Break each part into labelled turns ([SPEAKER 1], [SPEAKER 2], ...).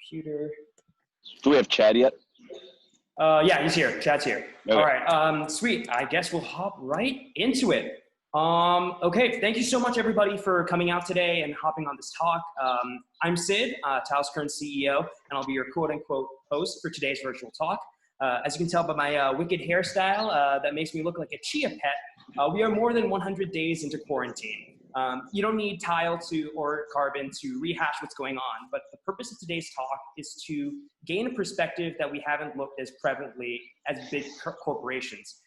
[SPEAKER 1] computer.
[SPEAKER 2] Do we have Chad yet?
[SPEAKER 1] Yeah, he's here. Chad's here.
[SPEAKER 2] Okay.
[SPEAKER 1] All right. Sweet. I guess we'll hop right into it. Okay. Thank you so much, everybody, for coming out today and hopping on this talk. I'm Sid, Taos current CEO, and I'll be your quote-unquote host for today's virtual talk. As you can tell by my wicked hairstyle that makes me look like a chia pet, we are more than 100 days into quarantine. You don't need Tile or Carbon to rehash what's going on, but the purpose of today's talk is to gain a perspective that we haven't looked as prevalently as big corporations.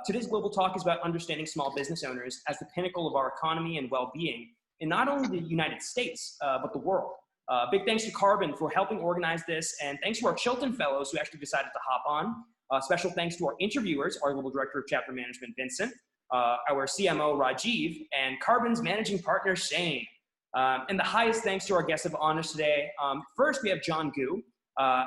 [SPEAKER 1] Today's global talk is about understanding small business owners as the pinnacle of our economy and well-being in not only the United States, but the world. Big thanks to Carbon for helping organize this, and thanks to our Chilton Fellows who actually decided to hop on. Special thanks to our interviewers, our Global Director of Chapter Management, Vincent, our CMO, Rajiv, and Carbon's managing partner, Shane. And the highest thanks to our guests of honor today. First, we have John Gu,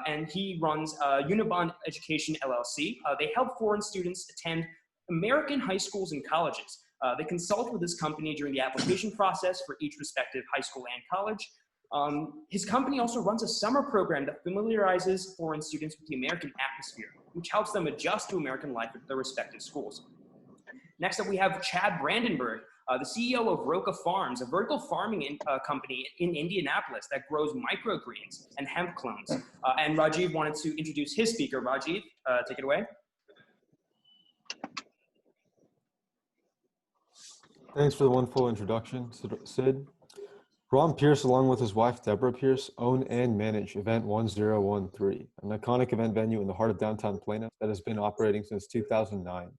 [SPEAKER 1] and he runs Unibond Education LLC. They help foreign students attend American high schools and colleges. They consult with this company during the application process for each respective high school and college. His company also runs a summer program that familiarizes foreign students with the American atmosphere, which helps them adjust to American life at their respective schools. Next up, we have Chad Brandenburg, the CEO of Roca Farms, a vertical farming company in Indianapolis that grows microgreens and hemp clones. And Rajiv wanted to introduce his speaker. Rajiv, take it away.
[SPEAKER 3] Thanks for the wonderful introduction, Sid. Ron Pierce, along with his wife, Deborah Pierce, own and manage Event 1013, an iconic event venue in the heart of downtown Plano that has been operating since 2009.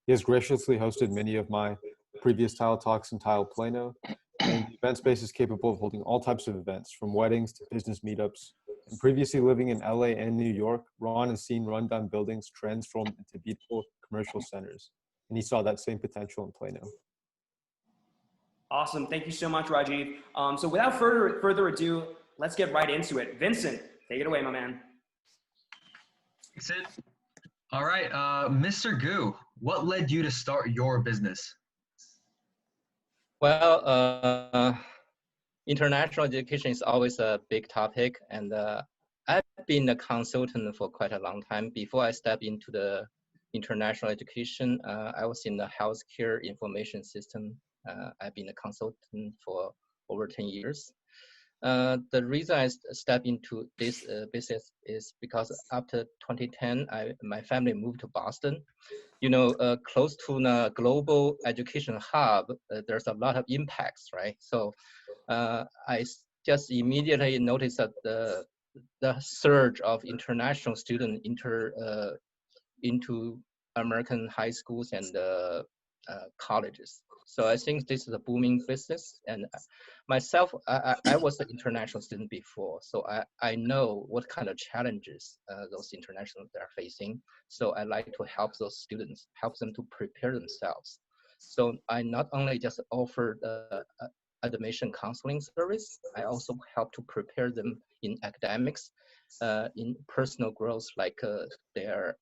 [SPEAKER 3] He has graciously hosted many of my previous Tile Talks in Tile Plano, and the event space is capable of holding all types of events, from weddings to business meetups. And previously living in LA and New York, Ron has seen rundown buildings transformed into beautiful commercial centers, and he saw that same potential in Plano.
[SPEAKER 1] Awesome. Thank you so much, Rajiv. So without further ado, let's get right into it. Vincent, take it away, my man.
[SPEAKER 4] Thanks, Sid. All right, Mr. Gu, what led you to start your business?
[SPEAKER 5] Well, international education is always a big topic, and I've been a consultant for quite a long time. Before I stepped into the international education, I was in the healthcare information system. I've been a consultant for over 10 years. The reason I stepped into this business is because after 2010, my family moved to Boston. You know, close to the global education hub, there's a lot of impacts, right? So I just immediately noticed that the surge of international students into American high schools and colleges. So I think this is a booming business. And myself, I was an international student before, so I know what kind of challenges those internationals are facing. So I like to help those students, help them to prepare themselves. So I not only just offer the admission counseling service, I also help to prepare them in academics, in personal growth, like their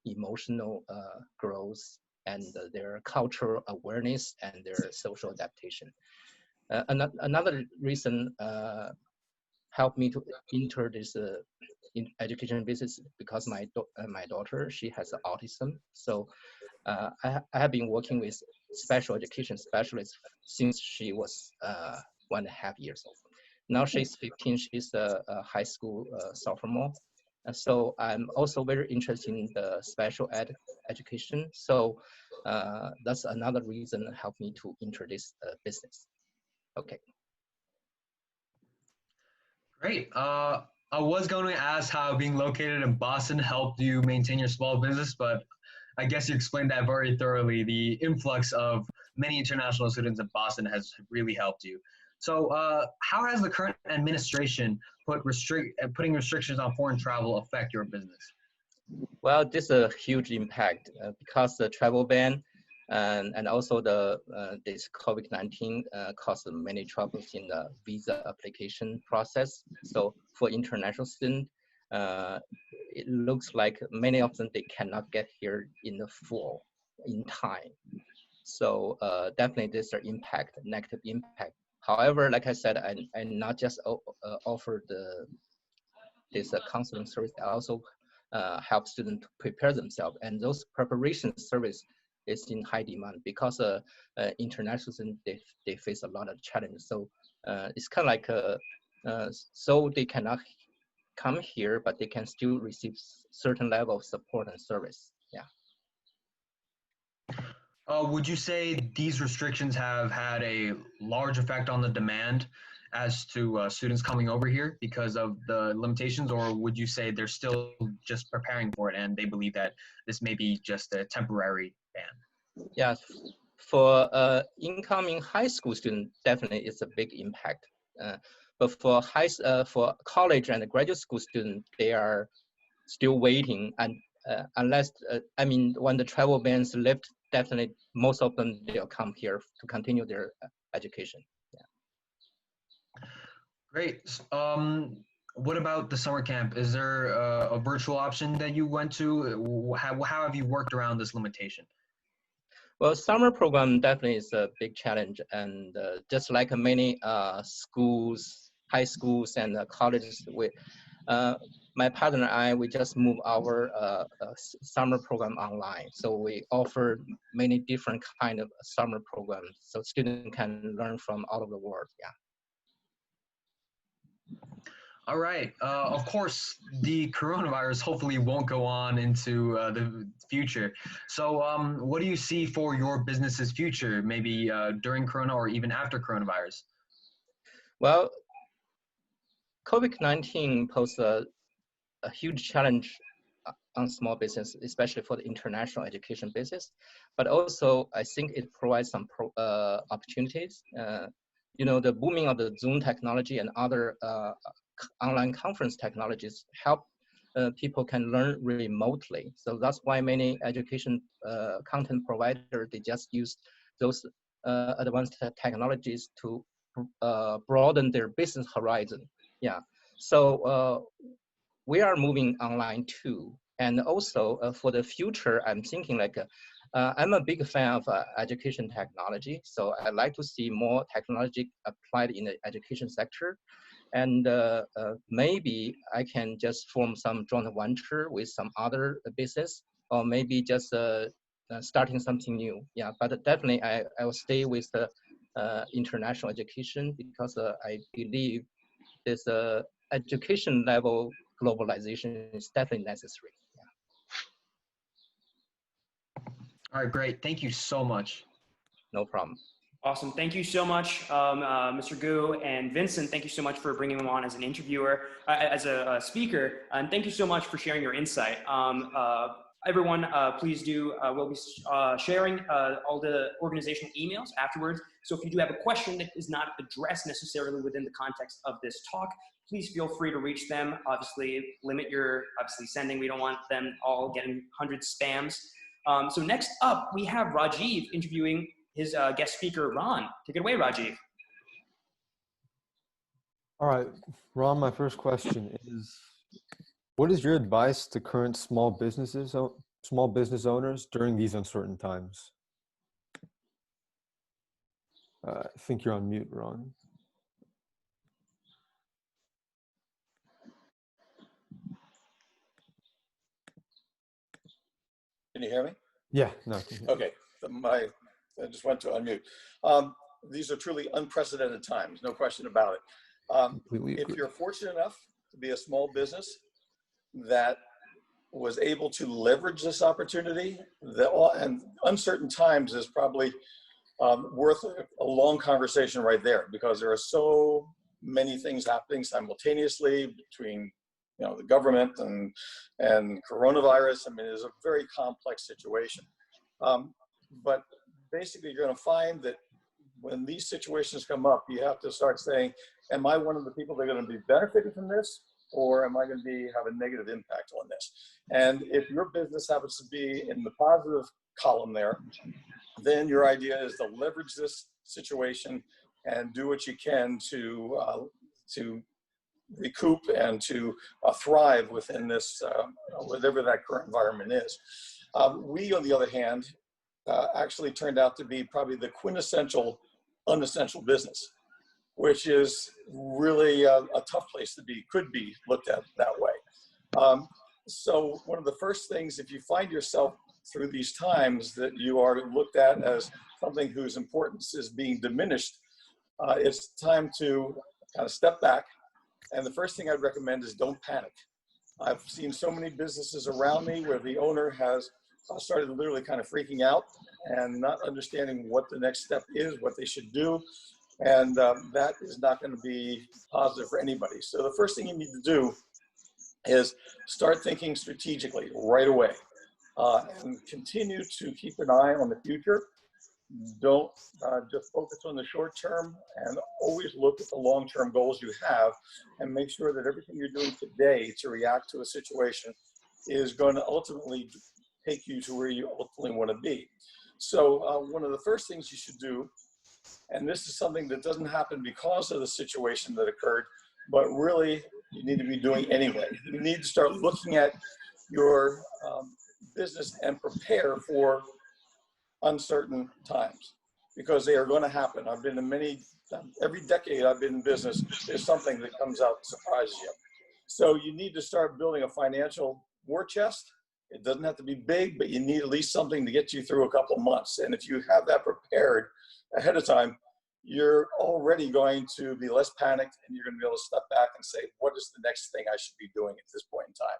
[SPEAKER 5] emotional growth, and their cultural awareness and their social adaptation. Another reason helped me to enter this in education business because my daughter, she has autism. So I have been working with special education specialists since she was 1.5 years old. Now she's 15, she's a high school sophomore. So I'm also very interested in the special ed education. So that's another reason that helped me to enter this business. Okay.
[SPEAKER 4] Great. I was going to ask how being located in Boston helped you maintain your small business, but I guess you explained that very thoroughly. The influx of many international students in Boston has really helped you. So how has the current administration putting restrictions on foreign travel affect your business?
[SPEAKER 5] Well, this is a huge impact because the travel ban and also this COVID-19 caused many troubles in the visa application process. So for international students, it looks like many of them, they cannot get here in the fall, in time. So definitely there's an impact, negative impact. However, like I said, I not just offer the this counseling service also help students to prepare themselves, and those preparation service is in high demand because international students they face a lot of challenges. So it's kind of like so they cannot come here, but they can still receive certain level of support and service. Yeah.
[SPEAKER 4] Would you say these restrictions have had a large effect on the demand as to students coming over here because of the limitations, or would you say they're still just preparing for it and they believe that this may be just a temporary ban?
[SPEAKER 5] Yeah, for incoming high school students, definitely it's a big impact. But for college and graduate school students, they are still waiting, and unless I mean, when the travel bans lift, definitely most of them they'll come here to continue their education. Yeah.
[SPEAKER 4] Great. What about the summer camp? Is there a virtual option that you went to? How have you worked around this limitation?
[SPEAKER 5] Well, summer program definitely is a big challenge, and just like many schools, high schools and colleges, my partner and I, we just moved our summer program online. So we offer many different kind of summer programs, so students can learn from all over the world. Yeah.
[SPEAKER 4] All right. Of course, the coronavirus hopefully won't go on into the future. So what do you see for your business's future, maybe during Corona or even after coronavirus?
[SPEAKER 5] Well, COVID-19 posed a huge challenge on small business, especially for the international education business. But also, I think it provides some opportunities. You know, the booming of the Zoom technology and other online conference technologies help people can learn remotely. So that's why many education content providers, they just use those advanced technologies to broaden their business horizon. Yeah. So we are moving online too. And also for the future, I'm thinking like, I'm a big fan of education technology. So I'd like to see more technology applied in the education sector. And maybe I can just form some joint venture with some other business, or maybe just starting something new. Yeah, but definitely I will stay with the international education because I believe this education level globalization is definitely necessary. Yeah.
[SPEAKER 4] All right, great. Thank you so much.
[SPEAKER 5] No problem.
[SPEAKER 1] Awesome. Thank you so much, Mr. Gu and Vincent. Thank you so much for bringing them on as an interviewer, as a speaker. And thank you so much for sharing your insight. Everyone, please do, we'll be sharing all the organizational emails afterwards. So if you do have a question that is not addressed necessarily within the context of this talk, please feel free to reach them. Obviously, limit your sending. We don't want them all getting 100 spams. So next up, we have Rajiv interviewing his guest speaker, Ron. Take it away, Rajiv.
[SPEAKER 3] All right, Ron, my first question is, what is your advice to current small business owners during these uncertain times? I think you're on mute, Ron.
[SPEAKER 6] Can you hear me?
[SPEAKER 3] Yeah, no. I can hear you.
[SPEAKER 6] Okay, I just went to unmute. These are truly unprecedented times, no question about it.
[SPEAKER 3] Completely
[SPEAKER 6] If
[SPEAKER 3] agree.
[SPEAKER 6] you're fortunate enough to be a small business that was able to leverage this opportunity, and uncertain times is probably worth a long conversation right there, because there are so many things happening simultaneously between the government and coronavirus. I mean, it's a very complex situation. But basically, you're going to find that when these situations come up, you have to start saying, am I one of the people that are going to be benefiting from this, or am I going to have a negative impact on this? And if your business happens to be in the positive column there, then your idea is to leverage this situation and do what you can to recoup and to thrive within this, whatever that current environment is. We, on the other hand, actually turned out to be probably the quintessential unessential business. which is really a tough place to be, could be looked at that way. So one of the first things, if you find yourself through these times that you are looked at as something whose importance is being diminished, it's time to kind of step back. And the first thing I'd recommend is don't panic. I've seen so many businesses around me where the owner has started literally kind of freaking out and not understanding what the next step is, what they should do. And that is not going to be positive for anybody. So the first thing you need to do is start thinking strategically right away, and continue to keep an eye on the future. Don't just focus on the short term, and always look at the long-term goals you have, and make sure that everything you're doing today to react to a situation is going to ultimately take you to where you ultimately want to be. So one of the first things you should do, and this is something that doesn't happen because of the situation that occurred, but really you need to be doing anyway. You need to start looking at your business and prepare for uncertain times, because they are going to happen. I've been in every decade I've been in business, there's something that comes out and surprises you. So you need to start building a financial war chest. It doesn't have to be big, but you need at least something to get you through a couple of months. And if you have that prepared ahead of time, you're already going to be less panicked, and you're going to be able to step back and say, what is the next thing I should be doing at this point in time?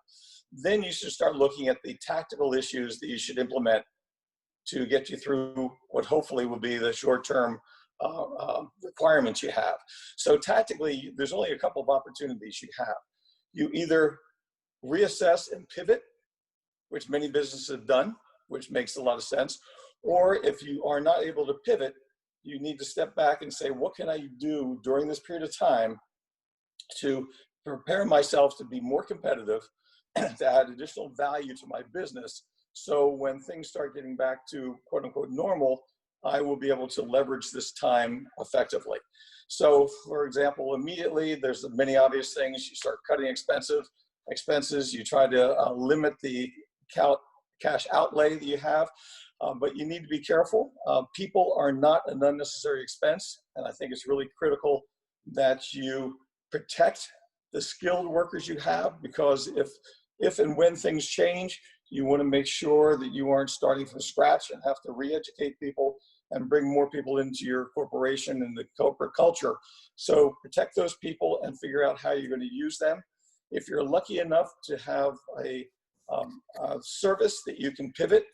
[SPEAKER 6] Then you should start looking at the tactical issues that you should implement to get you through what hopefully will be the short-term requirements you have. So tactically, there's only a couple of opportunities you have. You either reassess and pivot, which many businesses have done, which makes a lot of sense. Or if you are not able to pivot, you need to step back and say, what can I do during this period of time to prepare myself to be more competitive, to add additional value to my business, so when things start getting back to quote unquote normal, I will be able to leverage this time effectively. So for example, immediately there's many obvious things. You start cutting expenses, you try to limit the cash outlay that you have, but you need to be careful. People are not an unnecessary expense, and I think it's really critical that you protect the skilled workers you have, because if and when things change, you want to make sure that you aren't starting from scratch and have to re-educate people and bring more people into your corporation and the corporate culture. So protect those people and figure out how you're going to use them. If you're lucky enough to have a service that you can pivot,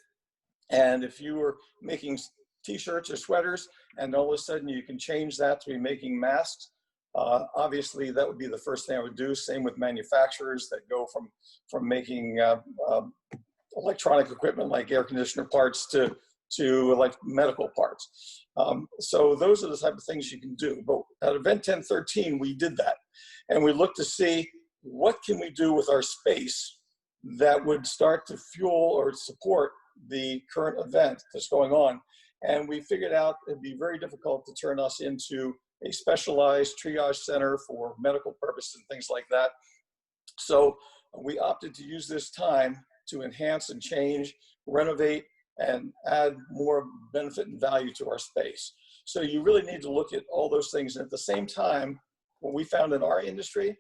[SPEAKER 6] and if you were making t-shirts or sweaters and all of a sudden you can change that to be making masks, obviously that would be the first thing I would do. Same with manufacturers that go from making electronic equipment like air conditioner parts to like medical parts. So those are the type of things you can do. But at Event 1013, we did that. And we looked to see what can we do with our space that would start to fuel or support the current event that's going on. And we figured out it'd be very difficult to turn us into a specialized triage center for medical purposes and things like that. So we opted to use this time to enhance and change, renovate, and add more benefit and value to our space. So you really need to look at all those things. And at the same time, what we found in our industry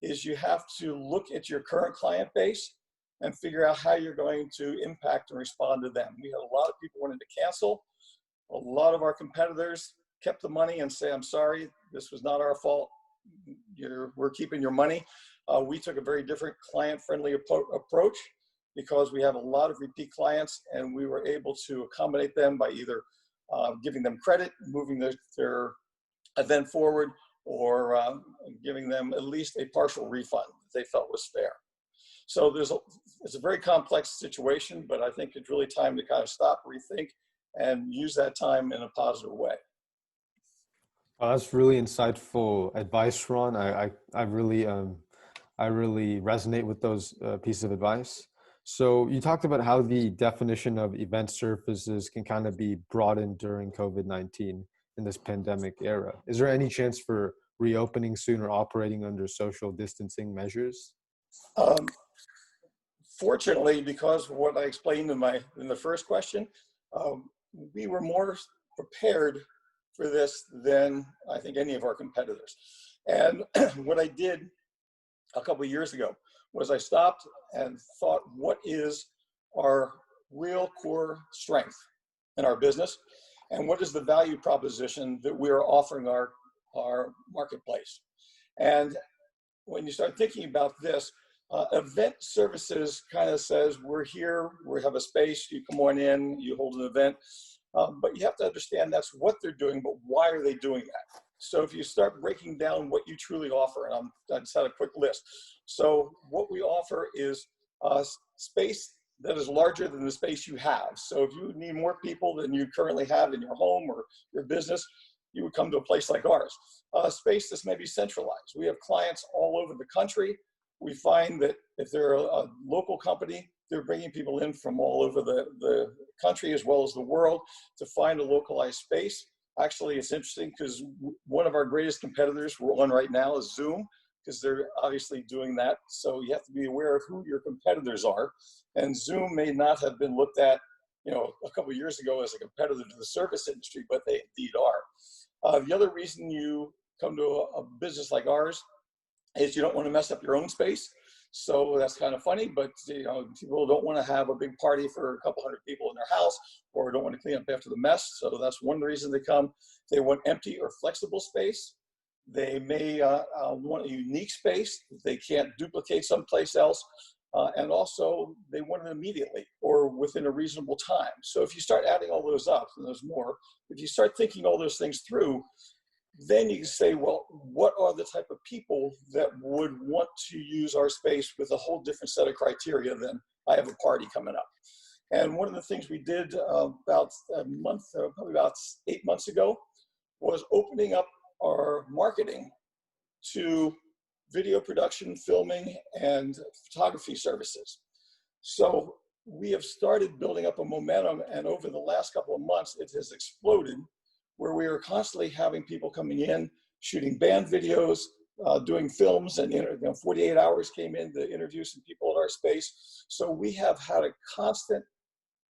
[SPEAKER 6] is you have to look at your current client base and figure out how you're going to impact and respond to them. We had a lot of people wanting to cancel. A lot of our competitors kept the money and say, I'm sorry, this was not our fault. We're keeping your money. We took a very different client-friendly approach, because we have a lot of repeat clients, and we were able to accommodate them by either giving them credit, moving their event forward, or giving them at least a partial refund that they felt was fair. So it's a very complex situation, but I think it's really time to kind of stop, rethink, and use that time in a positive way.
[SPEAKER 3] That's really insightful advice, Ron. I really resonate with those pieces of advice. So you talked about how the definition of event services can kind of be broadened during COVID-19 in this pandemic era. Is there any chance for reopening soon or operating under social distancing measures?
[SPEAKER 6] Fortunately, because of what I explained in the first question, we were more prepared for this than I think any of our competitors. And what I did a couple of years ago was I stopped and thought, what is our real core strength in our business? And what is the value proposition that we are offering our marketplace? And when you start thinking about this, event services kind of says, we're here, we have a space, you come on in, you hold an event. But you have to understand that's what they're doing, but why are they doing that? So if you start breaking down what you truly offer, and I just had a quick list. So what we offer is space that is larger than the space you have. So if you need more people than you currently have in your home or your business, you would come to a place like ours. Space that's maybe centralized. We have clients all over the country. We find that if they're a local company, they're bringing people in from all over the country as well as the world to find a localized space. Actually, it's interesting because one of our greatest competitors we're on right now is Zoom, because they're obviously doing that. So you have to be aware of who your competitors are. And Zoom may not have been looked at, a couple of years ago as a competitor to the service industry, but they indeed are. The other reason you come to a business like ours is you don't want to mess up your own space. So that's kind of funny, but people don't want to have a big party for a couple hundred people in their house, or don't want to clean up after the mess. So that's one reason they come. They want empty or flexible space. They may want a unique space that they can't duplicate someplace else. And also they want it immediately or within a reasonable time. So if you start adding all those up, and there's more, if you start thinking all those things through, then you can say, well, what are the type of people that would want to use our space with a whole different set of criteria than I have a party coming up. And one of the things we did about a month, probably about 8 months ago, was opening up our marketing to video production, filming, and photography services. So we have started building up a momentum, and over the last couple of months, it has exploded, where we are constantly having people coming in, shooting band videos, doing films, and 48 Hours came in to interview some people in our space. So we have had a constant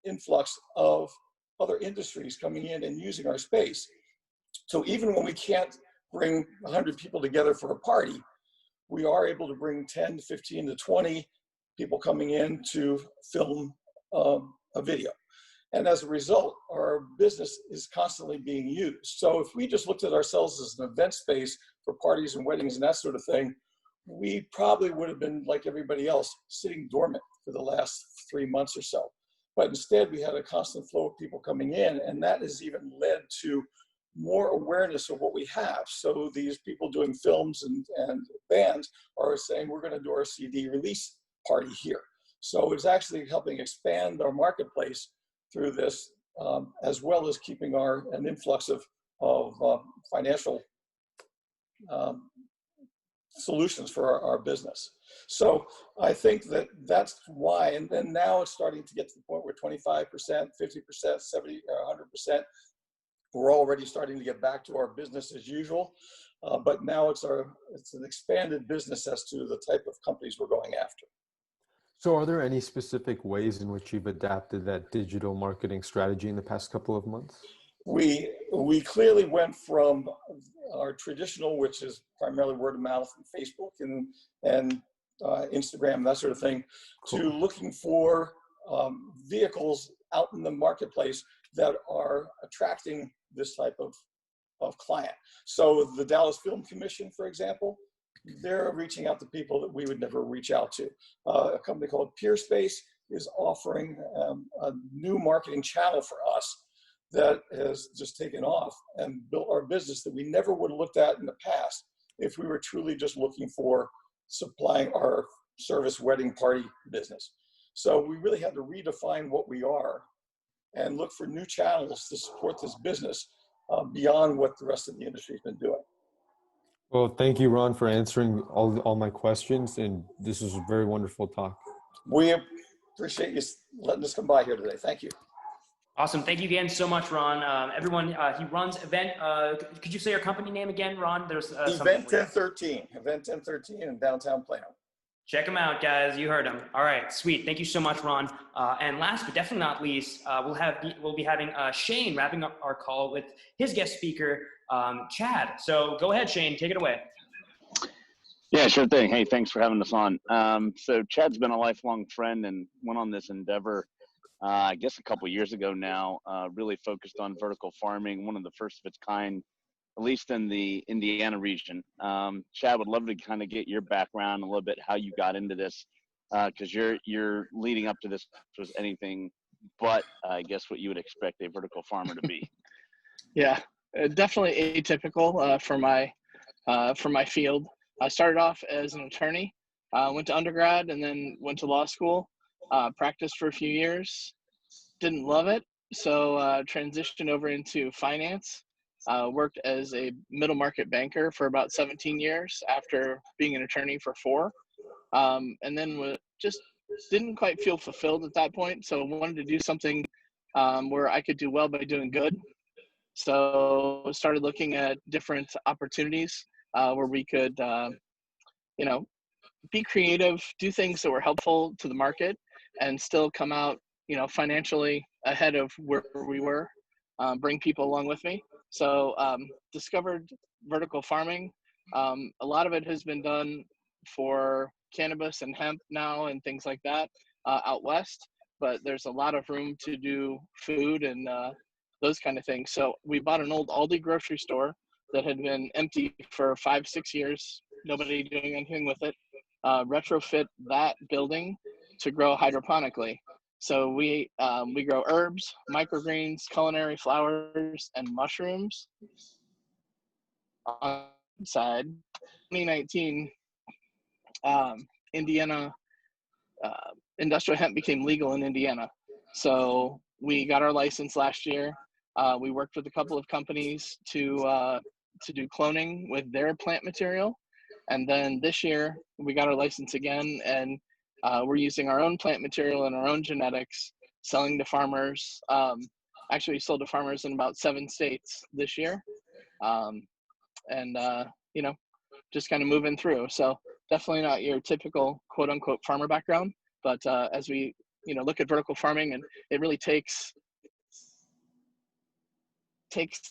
[SPEAKER 6] influx of other industries coming in and using our space. So even when we can't bring 100 people together for a party, we are able to bring 10 to 15 to 20 people coming in to film a video. And as a result, our business is constantly being used. So if we just looked at ourselves as an event space for parties and weddings and that sort of thing, we probably would have been like everybody else, sitting dormant for the last 3 months or so. But instead, we had a constant flow of people coming in, and that has even led to more awareness of what we have. So these people doing films and bands are saying, we're going to do our CD release party here. So it's actually helping expand our marketplace through this, as well as keeping an influx of financial solutions for our business. So I think that's why, and then now it's starting to get to the point where 25%, 50%, 70, 100%, we're already starting to get back to our business as usual. But now it's an expanded business as to the type of companies we're going after.
[SPEAKER 3] So are there any specific ways in which you've adapted that digital marketing strategy in the past couple of months?
[SPEAKER 6] We clearly went from our traditional, which is primarily word of mouth and Facebook and Instagram, that sort of thing, to looking for vehicles out in the marketplace that are attracting this type of client. So the Dallas Film Commission, for example, they're reaching out to people that we would never reach out to. A company called Peerspace is offering a new marketing channel for us that has just taken off and built our business that we never would have looked at in the past if we were truly just looking for supplying our service wedding party business. So we really had to redefine what we are and look for new channels to support this business beyond what the rest of the industry has been doing.
[SPEAKER 3] Well, thank you, Ron, for answering all my questions, and this was a very wonderful talk.
[SPEAKER 6] We appreciate you letting us come by here today. Thank you.
[SPEAKER 1] Awesome. Thank you again so much, Ron. Everyone, he runs event. Could you say your company name again, Ron? There's
[SPEAKER 6] Event 1013 in downtown Plano.
[SPEAKER 1] Check them out, guys. You heard them. All right, sweet. Thank you so much, Ron. And last but definitely not least, we'll be having Shane wrapping up our call with his guest speaker, Chad. So go ahead, Shane. Take it away.
[SPEAKER 2] Yeah, sure thing. Hey, thanks for having us on. So Chad's been a lifelong friend and went on this endeavor, I guess a couple years ago now, really focused on vertical farming, one of the first of its kind, at least in the Indiana region. Chad, would love to kind of get your background a little bit, how you got into this, because you're leading up to this was anything but, I guess, what you would expect a vertical farmer to be.
[SPEAKER 7] Yeah, definitely atypical for my field. I started off as an attorney, went to undergrad and then went to law school, practiced for a few years, didn't love it, so transitioned over into finance. Worked as a middle market banker for about 17 years after being an attorney for 4. And then just didn't quite feel fulfilled at that point, so wanted to do something where I could do well by doing good. So started looking at different opportunities where we could, be creative, do things that were helpful to the market, and still come out, financially ahead of where we were, bring people along with me. So discovered vertical farming. A lot of it has been done for cannabis and hemp now and things like that out west, but there's a lot of room to do food and those kind of things. So we bought an old Aldi grocery store that had been empty for 5-6 years, nobody doing anything with it, retrofit that building to grow hydroponically. So we grow herbs, microgreens, culinary flowers, and mushrooms on the side. 2019, Indiana, industrial hemp became legal in Indiana. So we got our license last year. We worked with a couple of companies to do cloning with their plant material. And then this year we got our license again, and we're using our own plant material and our own genetics, selling to farmers. Actually sold to farmers in about 7 states this year. Just kind of moving through. So definitely not your typical quote unquote farmer background, but as we, look at vertical farming, and it really takes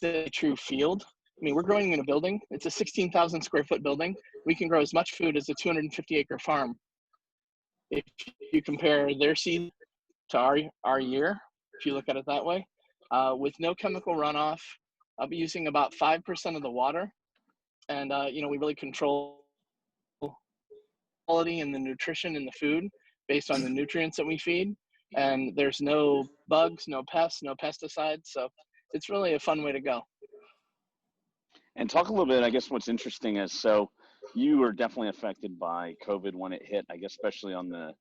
[SPEAKER 7] the true field. I mean, we're growing in a building. It's a 16,000 square foot building. We can grow as much food as a 250 acre farm. If you compare their seed to our year, if you look at it that way, with no chemical runoff, I'll be using about 5% of the water. And, we really control quality and the nutrition in the food based on the nutrients that we feed. And there's no bugs, no pests, no pesticides. So it's really a fun way to go.
[SPEAKER 2] And talk a little bit, I guess what's interesting is, so you were definitely affected by COVID when it hit, I guess, especially on the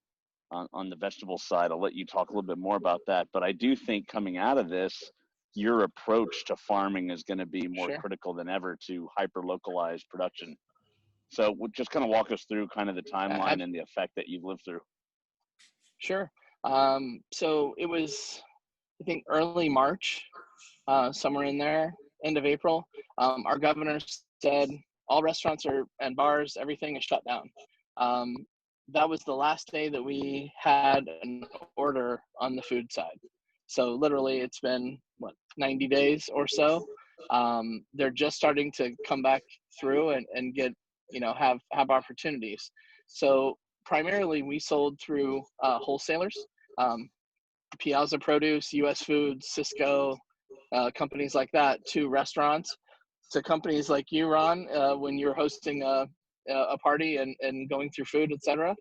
[SPEAKER 2] vegetable side. I'll let you talk a little bit more about that. But I do think coming out of this, your approach to farming is going to be more
[SPEAKER 7] Sure.
[SPEAKER 2] critical than ever to hyper-localized production. So just kind of walk us through kind of the timeline and the effect that you've lived through.
[SPEAKER 7] Sure. So it was, I think, early March, somewhere in there, end of April. Our governor said all restaurants and bars, everything is shut down. That was the last day that we had an order on the food side. So literally it's been, 90 days or so. They're just starting to come back through and get, have opportunities. So primarily we sold through wholesalers, Piazza Produce, US Foods, Cisco, companies like that, to restaurants, to companies like you, Ron, when you're hosting a party and going through food, etc.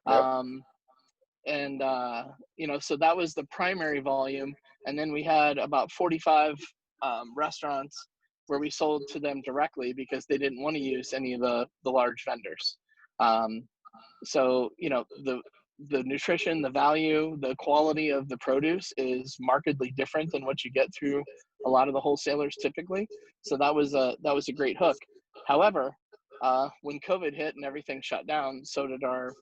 [SPEAKER 6] Yep.
[SPEAKER 7] So that was the primary volume. And then we had about 45 restaurants where we sold to them directly because they didn't want to use any of the large vendors. The nutrition, the value, the quality of the produce is markedly different than what you get through a lot of the wholesalers typically. So that was a great hook. However, when COVID hit and everything shut down, so did our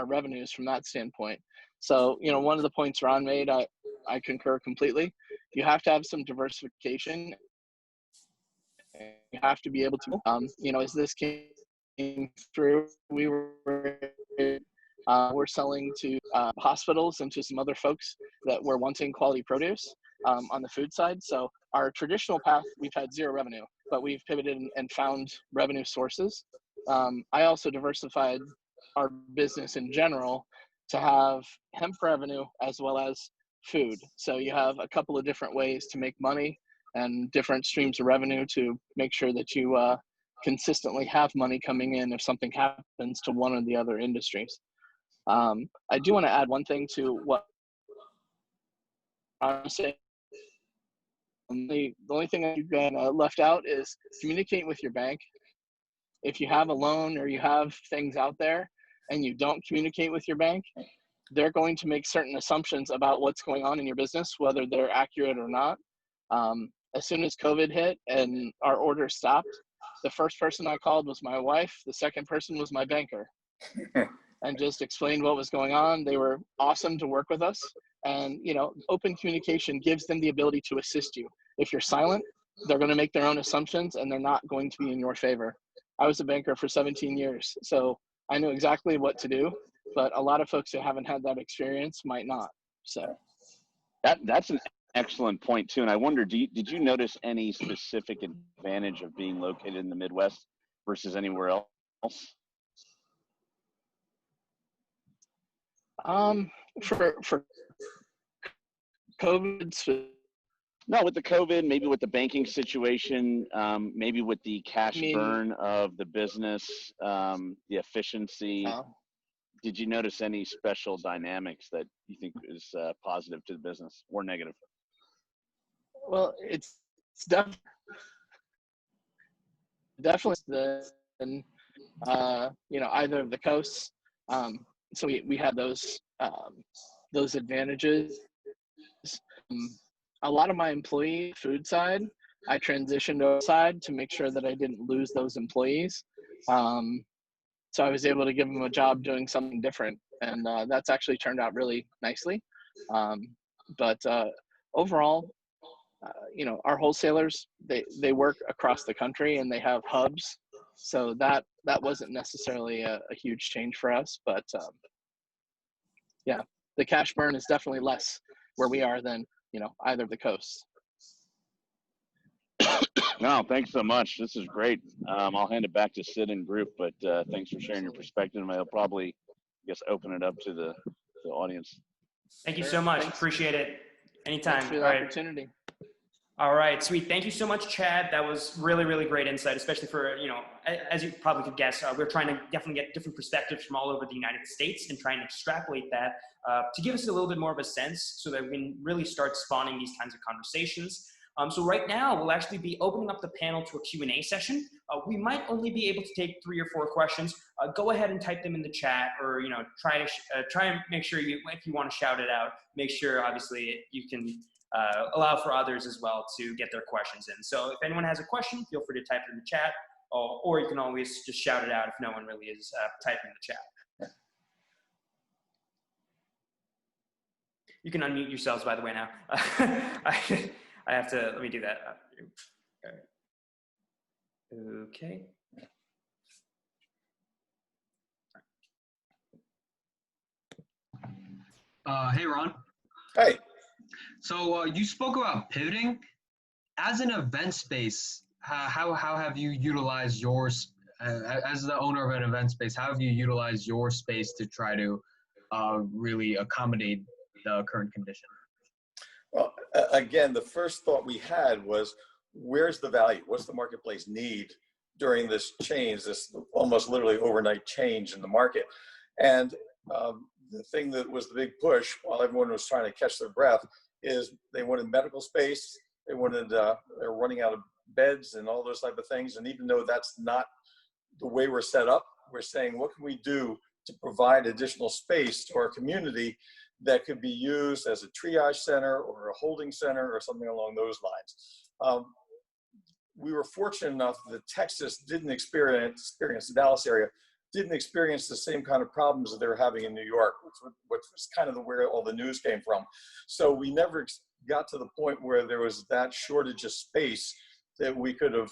[SPEAKER 7] revenues from that standpoint. So, one of the points Ron made, I concur completely. You have to have some diversification. You have to be able to, as this came through, we were We're selling to hospitals and to some other folks that were wanting quality produce on the food side. So our traditional path, we've had zero revenue, but we've pivoted and found revenue sources. I also diversified our business in general to have hemp revenue as well as food. So you have a couple of different ways to make money and different streams of revenue to make sure that you consistently have money coming in if something happens to one or the other industries. I do want to add one thing to what I'm saying. The only thing that you've been left out is communicate with your bank. If you have a loan or you have things out there and you don't communicate with your bank, they're going to make certain assumptions about what's going on in your business, whether they're accurate or not. As soon as COVID hit and our orders stopped, the first person I called was my wife. The second person was my banker and just explained what was going on. They were awesome to work with us. And, you know, open communication gives them the ability to assist you. If you're silent, they're going to make their own assumptions and they're not going to be in your favor. I was a banker for 17 years, so I knew exactly what to do, but a lot of folks who haven't had that experience might not. So
[SPEAKER 2] That's an excellent point too. And I wonder, did you notice any specific advantage of being located in the Midwest versus anywhere else?
[SPEAKER 7] For COVID,
[SPEAKER 2] No, with the COVID, maybe with the banking situation, maybe with the cash burn of the business, the efficiency. Did you notice any special dynamics that you think is positive to the business or negative?
[SPEAKER 7] Well, it's definitely the you know, either of the coasts. So we had those advantages. A lot of my employee food side, I transitioned outside to make sure that I didn't lose those employees. So I was able to give them a job doing something different, and that's actually turned out really nicely. But overall, you know, our wholesalers, they work across the country and they have hubs, so that wasn't necessarily a huge change for us. But yeah, the cash burn is definitely less where we are than, you know, either of the coasts.
[SPEAKER 2] No, thanks so much. This is great. I'll hand it back to Sid and group, but thanks for sharing your perspective. I'll probably, I guess, open it up to the audience.
[SPEAKER 1] Thank you so much. Appreciate it. Anytime.
[SPEAKER 7] Thanks for the opportunity.
[SPEAKER 1] All right, sweet. Thank you so much, Chad. That was really, really great insight, especially for, you know, as you probably could guess, we're trying to definitely get different perspectives from all over the United States and trying to extrapolate that to give us a little bit more of a sense so that we can really start spawning these kinds of conversations. So right now, we'll actually be opening up the panel to a Q&A session. We might only be able to take 3 or 4 questions. Go ahead and type them in the chat, or, you know, try and make sure if you want to shout it out, make sure obviously you can allow for others as well to get their questions in. So if anyone has a question, feel free to type it in the chat, or you can always just shout it out if no one really is typing in the chat. You can unmute yourselves, by the way, now. I have to, let me do that. Okay.
[SPEAKER 4] Hey, Ron.
[SPEAKER 6] Hey.
[SPEAKER 4] So you spoke about pivoting. As an event space, how have you utilized yours, as the owner of an event space, how have you utilized your space to try to really accommodate the current condition?
[SPEAKER 6] Well, again, the first thought we had was, where's the value? What's the marketplace need during this change, this almost literally overnight change in the market? And the thing that was the big push while everyone was trying to catch their breath is they wanted medical space. They wanted, they're running out of beds and all those type of things. And even though that's not the way we're set up, we're saying, what can we do to provide additional space to our community that could be used as a triage center or a holding center or something along those lines. We were fortunate enough that Texas didn't experience, the Dallas area, didn't experience the same kind of problems that they were having in New York, which was kind of where all the news came from. So we never got to the point where there was that shortage of space that we could have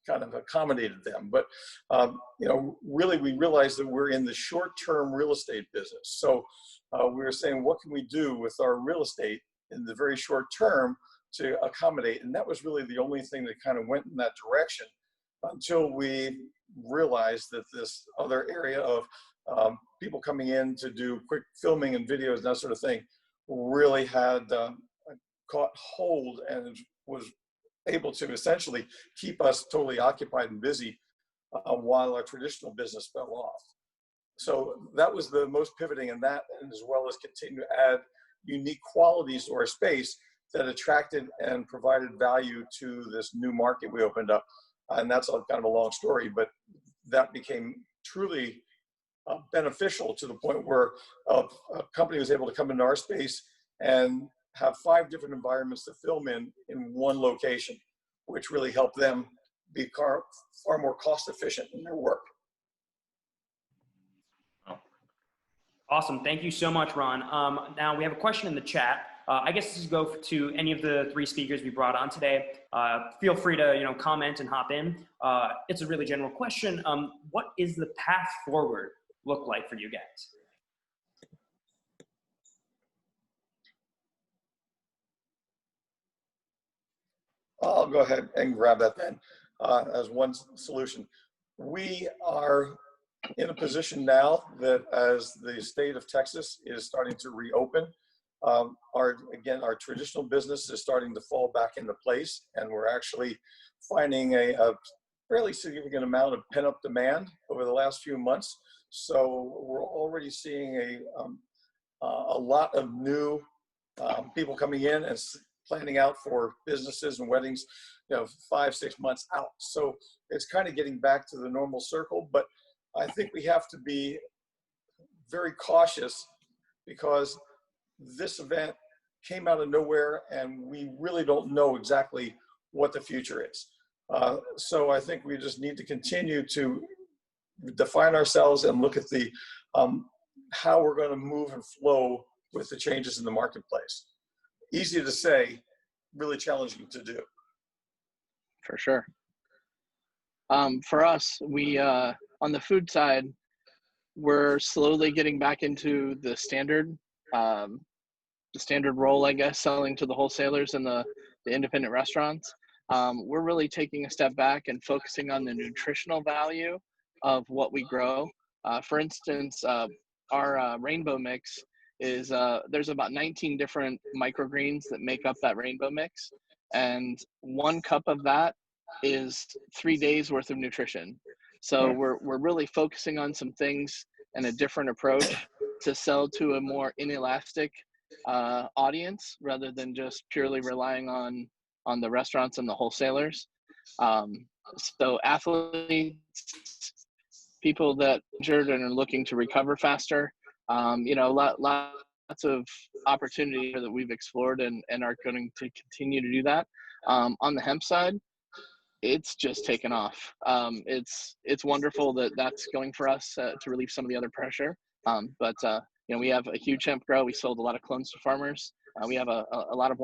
[SPEAKER 6] kind of accommodated them. But, you know, really we realized that we're in the short-term real estate business. So we were saying, what can we do with our real estate in the very short term to accommodate? And that was really the only thing that kind of went in that direction until we realized that this other area of people coming in to do quick filming and videos and that sort of thing really had caught hold and was able to essentially keep us totally occupied and busy while our traditional business fell off. So that was the most pivoting in that, and as well as continue to add unique qualities to our space that attracted and provided value to this new market we opened up. And that's kind of a long story, but that became truly beneficial to the point where a company was able to come into our space and have 5 different environments to film in one location, which really helped them be far more cost efficient in their work.
[SPEAKER 1] Awesome. Thank you so much, Ron. Now we have a question in the chat. I guess this is go to any of the 3 speakers we brought on today. Feel free to comment and hop in. It's a really general question. What is the path forward look like for you guys?
[SPEAKER 6] I'll go ahead and grab that then as one solution. We are in a position now that as the state of Texas is starting to reopen, our traditional business is starting to fall back into place, and we're actually finding a fairly significant amount of pent-up demand over the last few months. So we're already seeing a lot of new people coming in and planning out for businesses and weddings, 5-6 months out. So it's kind of getting back to the normal circle, but I think we have to be very cautious because this event came out of nowhere and we really don't know exactly what the future is. So I think we just need to continue to define ourselves and look at the how we're going to move and flow with the changes in the marketplace. Easy to say, really challenging to do.
[SPEAKER 7] For sure. For us, we on the food side, we're slowly getting back into the standard role, I guess, selling to the wholesalers and the independent restaurants. We're really taking a step back and focusing on the nutritional value of what we grow. For instance, our rainbow mix is there's about 19 different microgreens that make up that rainbow mix, and 1 cup of that is 3 days worth of nutrition. So we're really focusing on some things and a different approach to sell to a more inelastic audience rather than just purely relying on the restaurants and the wholesalers. So athletes, people that injured and are looking to recover faster, lots of opportunity that we've explored and are going to continue to do that. On the hemp side, it's just taken off. It's wonderful that that's going for us to relieve some of the other pressure. But we have a huge hemp grow. We sold a lot of clones to farmers. We have a lot of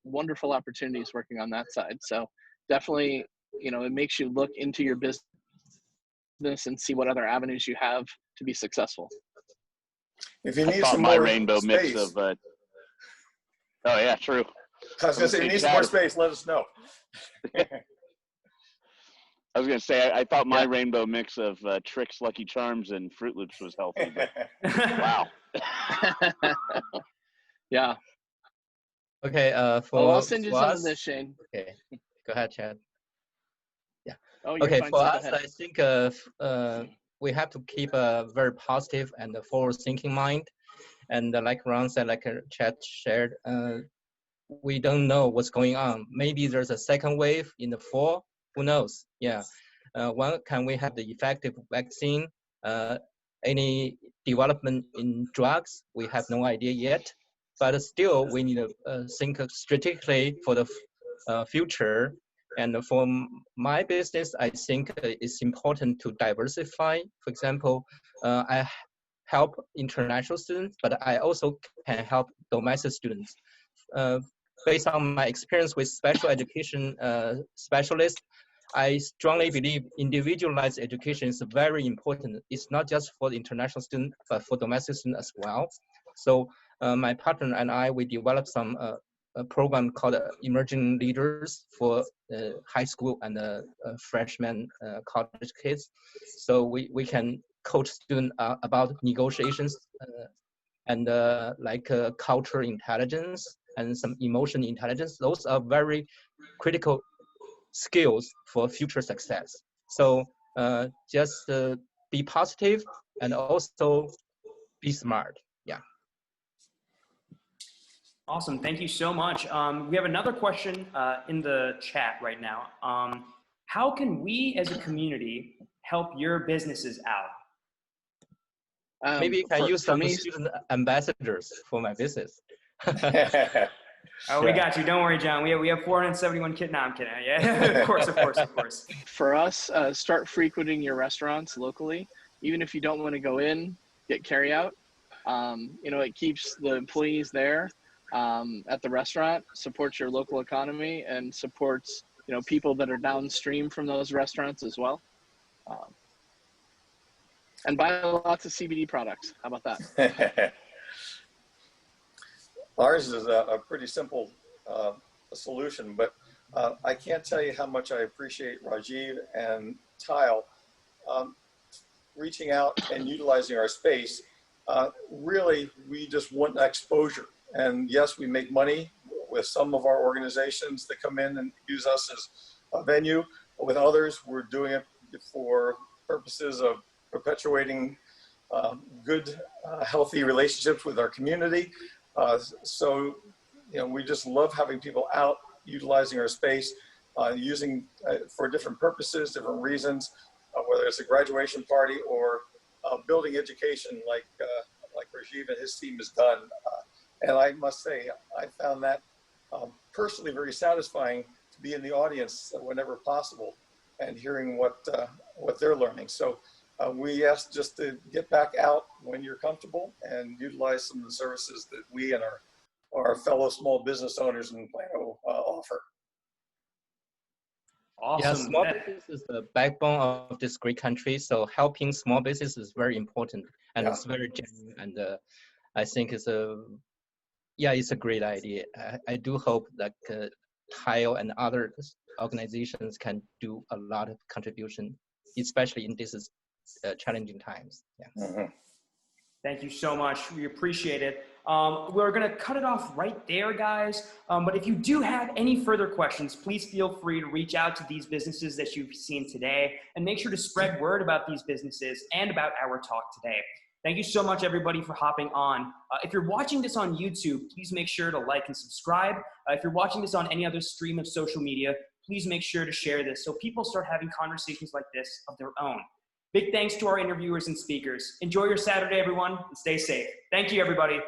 [SPEAKER 7] wonderful opportunities working on that side. So definitely, it makes you look into your business and see what other avenues you have to be successful.
[SPEAKER 6] If you need
[SPEAKER 2] some
[SPEAKER 6] more
[SPEAKER 2] rainbow
[SPEAKER 6] space,
[SPEAKER 2] mix of, oh yeah, true.
[SPEAKER 6] I was going to say, if you need some more space, let us know.
[SPEAKER 2] I was going to say, I thought my rainbow mix of Trix, Lucky Charms, and Fruit Loops was healthy. But wow.
[SPEAKER 5] Yeah. Okay.
[SPEAKER 7] I'll send you some of this, Shane.
[SPEAKER 5] Okay. Go ahead, Chad. Yeah.
[SPEAKER 7] Oh,
[SPEAKER 5] okay.
[SPEAKER 7] Fine,
[SPEAKER 5] For
[SPEAKER 7] so
[SPEAKER 5] us, I think we have to keep a very positive and forward-thinking mind. And like Ron said, like Chad shared, we don't know what's going on. Maybe there's a second wave in the fall. Who knows? Yeah. When can we have the effective vaccine? Any development in drugs? We have no idea yet. But still, we need to think strategically for the future. And for my business, I think it's important to diversify. For example, I help international students, but I also can help domestic students. Based on my experience with special education specialists, I strongly believe individualized education is very important. It's not just for the international student, but for domestic students as well. So my partner and I, we developed some a program called Emerging Leaders for high school and freshman college kids. So we can coach students about negotiations and like cultural intelligence and some emotion intelligence. Those are very critical skills for future success. So just be positive and also be smart. Yeah.
[SPEAKER 1] Awesome. Thank you so much. We have another question in the chat right now. How can we as a community help your businesses out?
[SPEAKER 5] Maybe you can use some
[SPEAKER 7] me,
[SPEAKER 5] student ambassadors for my business.
[SPEAKER 1] Oh, we got you. Don't worry, John. We have 471 kids. No, I'm kidding. Yeah, of course.
[SPEAKER 7] for us, start frequenting your restaurants locally. Even if you don't want to go in, get carry out. You know, it keeps the employees there at the restaurant, supports your local economy, and supports, you know, people that are downstream from those restaurants as well. And buy lots of CBD products. How about that?
[SPEAKER 6] Ours is a pretty simple solution, but I can't tell you how much I appreciate Rajiv and Tile reaching out and utilizing our space. Really, we just want exposure. And yes, we make money with some of our organizations that come in and use us as a venue. With others, we're doing it for purposes of perpetuating good, healthy relationships with our community. So, you know, we just love having people out utilizing our space, using for different purposes, different reasons, whether it's a graduation party or building education like Rajiv and his team has done. And I must say, I found that personally very satisfying to be in the audience whenever possible and hearing what they're learning. So we ask just to get back out when you're comfortable and utilize some of the services that we and our fellow small business owners in Plano offer.
[SPEAKER 1] Awesome.
[SPEAKER 5] Yeah, small business is the backbone of this great country. So helping small business is very important, and it's very genuine. And I think it's a great idea. I do hope that Tile and other organizations can do a lot of contribution, especially in this challenging times. Yeah.
[SPEAKER 6] Mm-hmm.
[SPEAKER 1] Thank you so much. We appreciate it. We're going to cut it off right there, guys. But if you do have any further questions, please feel free to reach out to these businesses that you've seen today, and make sure to spread word about these businesses and about our talk today. Thank you so much, everybody, for hopping on. If you're watching this on YouTube, please make sure to like and subscribe. If you're watching this on any other stream of social media, please make sure to share this so people start having conversations like this of their own. Big thanks to our interviewers and speakers. Enjoy your Saturday, everyone, and stay safe. Thank you, everybody.